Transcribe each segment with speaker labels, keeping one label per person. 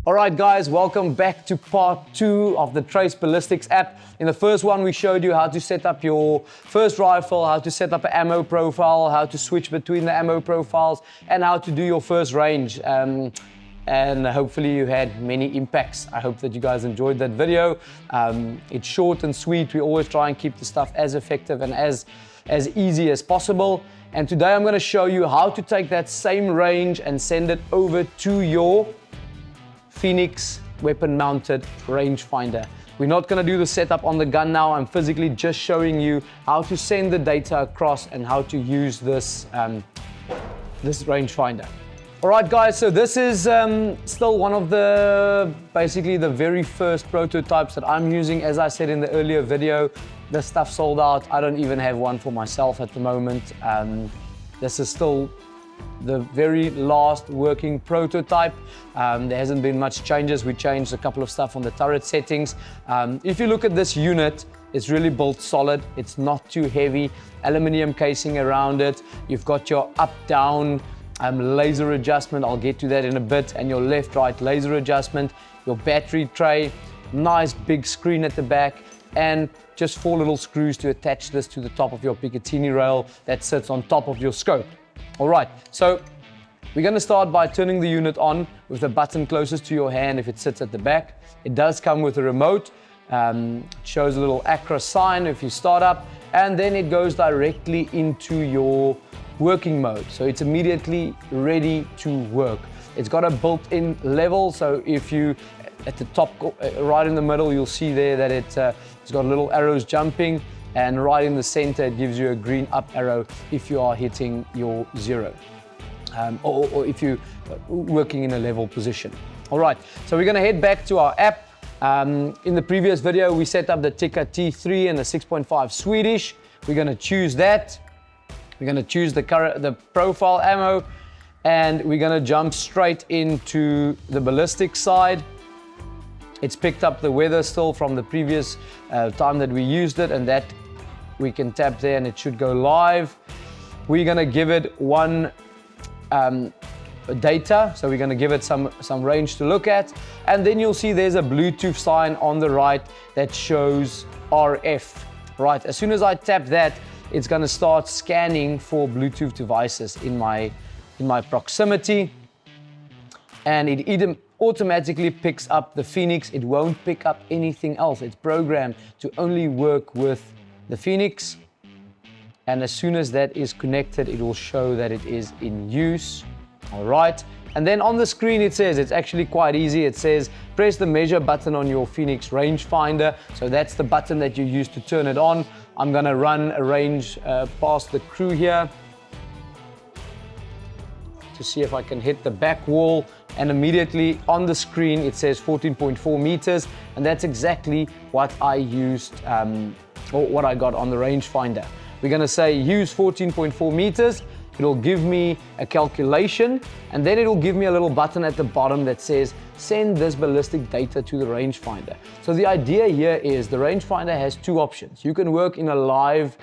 Speaker 1: Alright guys, welcome back to part 2 of the TRACE Ballistics app. In the first one we showed you how to set up your first rifle, how to set up an ammo profile, how to switch between the ammo profiles, and how to do your first range. And hopefully you had many impacts. I hope that you guys enjoyed that video. It's short and sweet. We always try and keep the stuff as effective and as easy as possible. And today I'm going to show you how to take that same range and send it over to your PHOENIX Weapon Mounted Rangefinder. We're not going to do the setup on the gun now. I'm physically just showing you how to send the data across and how to use this rangefinder. Alright guys, so this is still one of basically the very first prototypes that I'm using. As I said in the earlier video, this stuff sold out. I don't even have one for myself at the moment. This is still the very last working prototype. There hasn't been much changes. We changed a couple of stuff on the turret settings. If you look at this unit, it's really built solid. It's not too heavy. Aluminum casing around it. You've got your up-down laser adjustment. I'll get to that in a bit. And your left-right laser adjustment. Your battery tray. Nice big screen at the back. And just 4 little screws to attach this to the top of your Picatinny rail that sits on top of your scope. Alright, so we're going to start by turning the unit on with the button closest to your hand if it sits at the back. It does come with a remote. It shows a little AKRA sign if you start up, and then it goes directly into your working mode. So it's immediately ready to work. It's got a built-in level, so if you, at the top, right in the middle, you'll see there that it's got little arrows jumping. And right in the center, it gives you a green up arrow if you are hitting your 0, or if you're working in a level position. All right, so we're going to head back to our app. In the previous video, we set up the Tikka T3 and the 6.5 Swedish. We're going to choose that. We're going to choose the profile ammo, and we're going to jump straight into the ballistic side. It's picked up the weather still from the previous time that we used it, and that we can tap there and it should go live. We're going to give it one data, so we're going to give it some range to look at, and then you'll see there's a Bluetooth sign on the right that shows RF. Right, as soon as I tap that, it's going to start scanning for Bluetooth devices in my proximity, and it automatically picks up the PHOENIX. It won't pick up anything else. It's programmed to only work with the PHOENIX, and as soon as that is connected, it will show that it is in use. All right, and then on the screen it says, it's actually quite easy. It says press the measure button on your PHOENIX rangefinder. So that's the button that you use to turn it on. I'm going to run a range past the crew here to see if I can hit the back wall, and immediately on the screen it says 14.4 meters, and that's exactly what I used, or what I got on the rangefinder. We're going to say use 14.4 meters. It'll give me a calculation, and then it'll give me a little button at the bottom that says send this ballistic data to the rangefinder. So the idea here is the rangefinder has 2 options. You can work in a live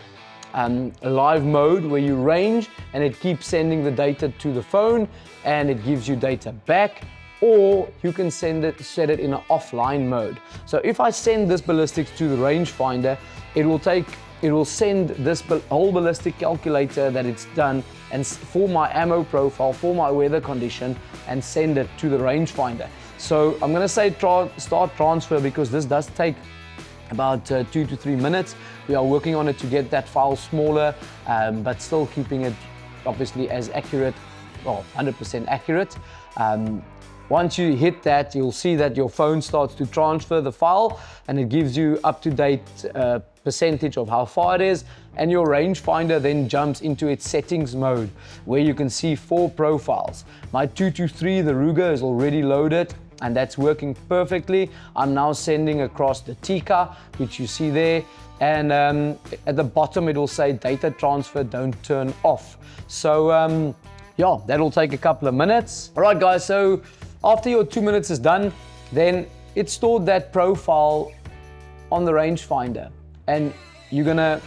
Speaker 1: mode where you range and it keeps sending the data to the phone and it gives you data back, or you can set it in an offline mode. So if I send this ballistics to the rangefinder, it will send this whole ballistic calculator that it's done and for my ammo profile, for my weather condition, and send it to the rangefinder. So I'm going to say start transfer, because this does take about 2 to 3 minutes. We are working on it to get that file smaller, but still keeping it obviously as accurate, well, 100% accurate. Once you hit that, you'll see that your phone starts to transfer the file, and it gives you up-to-date percentage of how far it is, and your rangefinder then jumps into its settings mode, where you can see 4 profiles. My 223, the Ruger, is already loaded, and that's working perfectly. I'm now sending across the Tikka, which you see there, and at the bottom it will say data transfer, don't turn off. So yeah, that'll take a couple of minutes. All right guys, so after your 2 minutes is done, then it stored that profile on the rangefinder, and you're gonna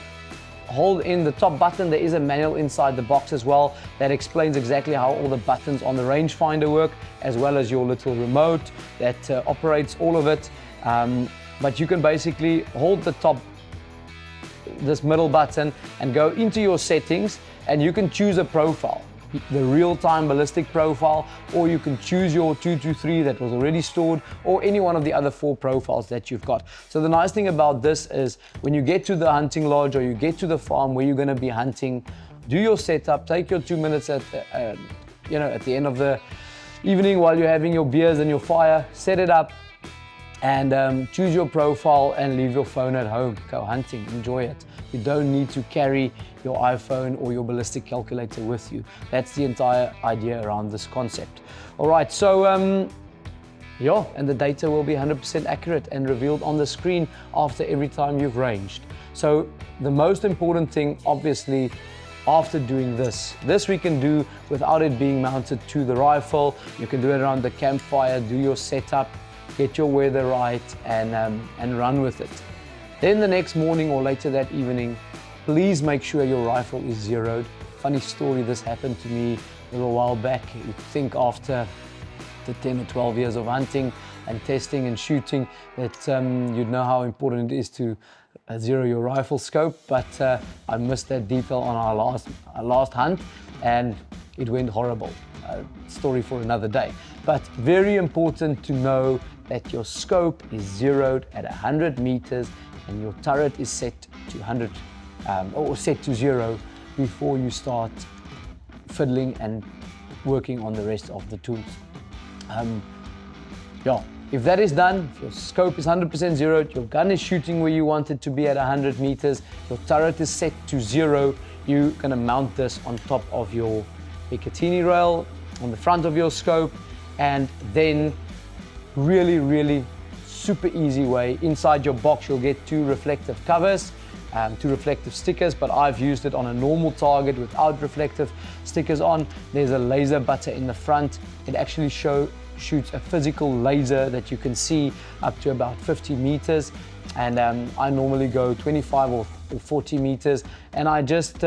Speaker 1: hold in the top button, there is a manual inside the box as well that explains exactly how all the buttons on the rangefinder work, as well as your little remote that operates all of it. But you can basically hold the top, this middle button, and go into your settings, and you can choose a profile, the real-time ballistic profile, or you can choose your 223 that was already stored, or any one of the other 4 profiles that you've got. So the nice thing about this is when you get to the hunting lodge or you get to the farm where you're going to be hunting, do your setup, take your 2 minutes at at the end of the evening while you're having your beers and your fire, set it up, and choose your profile and leave your phone at home. Go hunting, enjoy it. You don't need to carry your iPhone or your ballistic calculator with you. That's the entire idea around this concept. All right, so yeah, and the data will be 100% accurate and revealed on the screen after every time you've ranged. So the most important thing, obviously, after doing this we can do without it being mounted to the rifle. You can do it around the campfire, do your setup, get your weather right, and run with it. Then the next morning or later that evening, please make sure your rifle is zeroed. Funny story, this happened to me a little while back. You'd think after the 10 or 12 years of hunting and testing and shooting that you'd know how important it is to zero your rifle scope, but I missed that detail on our last hunt, and it went horrible. Story for another day. But very important to know that your scope is zeroed at 100 meters and your turret is set to 100 or set to 0 before you start fiddling and working on the rest of the tools. Yeah, if that is done, if your scope is 100% zeroed, your gun is shooting where you want it to be at 100 meters, your turret is set to 0, you're gonna mount this on top of your Picatinny rail on the front of your scope, and then really super easy way, inside your box you'll get 2 reflective covers, 2 reflective stickers, but I've used it on a normal target without reflective stickers on. There's a laser butter in the front. It actually shoots a physical laser that you can see up to about 50 meters, and I normally go 25 or 40 meters, and I just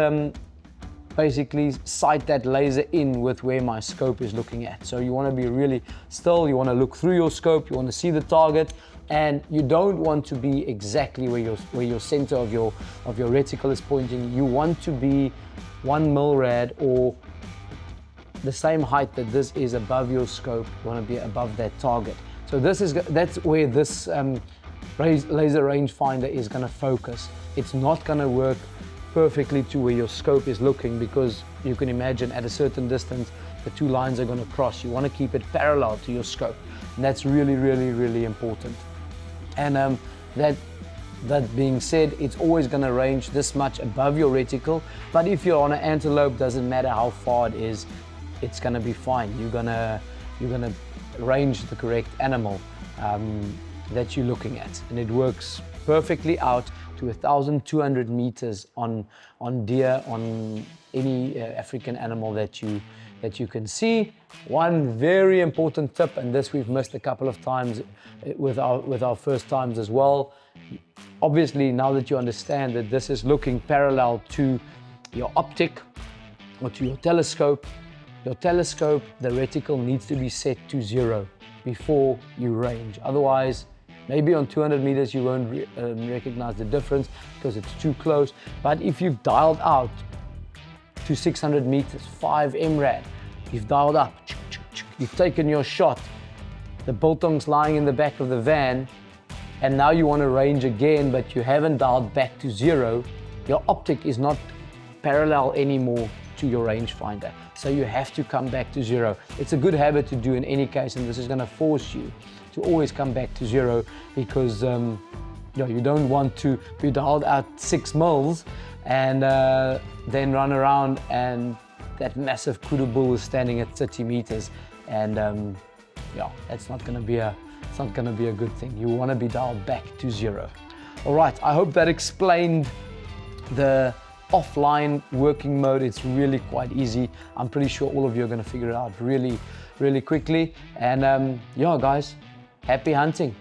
Speaker 1: basically sight that laser in with where my scope is looking at. So you want to be really still, you want to look through your scope, you want to see the target, and you don't want to be exactly where your center of your reticle is pointing. You want to be 1 mil-rad or the same height that this is above your scope. You want to be above that target. So that's where this laser rangefinder is going to focus. It's not going to work perfectly to where your scope is looking, because you can imagine at a certain distance the 2 lines are going to cross. You want to keep it parallel to your scope, and that's really important. And that being said, it's always going to range this much above your reticle, but if you're on an antelope, doesn't matter how far it is, it's going to be fine. You're gonna range the correct animal that you're looking at, and it works perfectly out to 1,200 meters on deer, on any African animal that you can see. One very important tip, and this we've missed a couple of times with our first times as well. Obviously, now that you understand that this is looking parallel to your optic or to your telescope, the reticle needs to be set to 0 before you range. Otherwise, maybe on 200 meters you won't recognize the difference because it's too close. But if you've dialed out to 600 meters, 5 MRAD, you've dialed up, you've taken your shot, the biltong's lying in the back of the van, and now you want to range again, but you haven't dialed back to 0, your optic is not parallel anymore to your rangefinder. So you have to come back to 0. It's a good habit to do in any case, and this is going to force you to always come back to 0, because you don't want to be dialed out 6 mils and then run around and that massive kudu bull is standing at 30 meters, and that's not going to be a good thing. You want to be dialed back to 0. All right, I hope that explained the offline working mode. It's really quite easy. I'm pretty sure all of you are going to figure it out really quickly. And guys, happy hunting.